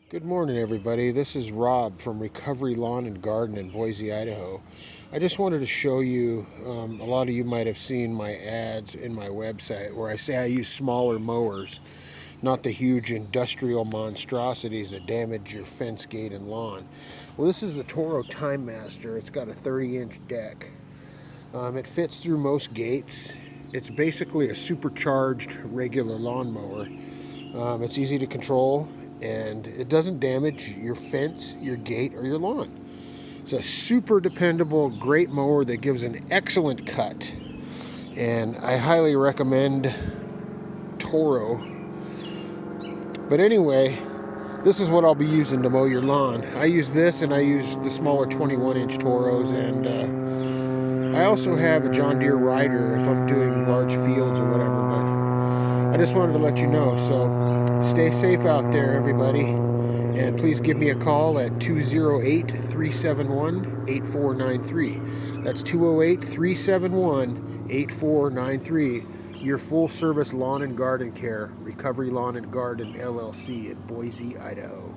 Good morning, everybody. This is Rob from Recovery Lawn and Garden in Boise, Idaho. I just wanted to show you, a lot of you might have seen my ads in my website where I say I use smaller mowers, not the huge industrial monstrosities that damage your fence, gate, and lawn. Well, this is the Toro Time Master. It's got a 30-inch deck. It fits through most gates. It's basically a supercharged regular lawnmower. It's easy to control, and it doesn't damage your fence, your gate, or your lawn. It's a super dependable, great mower that gives an excellent cut, and I highly recommend Toro. But anyway, this is what I'll be using to mow your lawn. I use this, and I use the smaller 21-inch Toros, and I also have a John Deere rider if I'm doing large fields or whatever, but I just wanted to let you know. So stay safe out there, everybody, and please give me a call at 208-371-8493. That's 208-371-8493. Your full-service lawn and garden care, Recovery Lawn and Garden LLC in Boise, Idaho.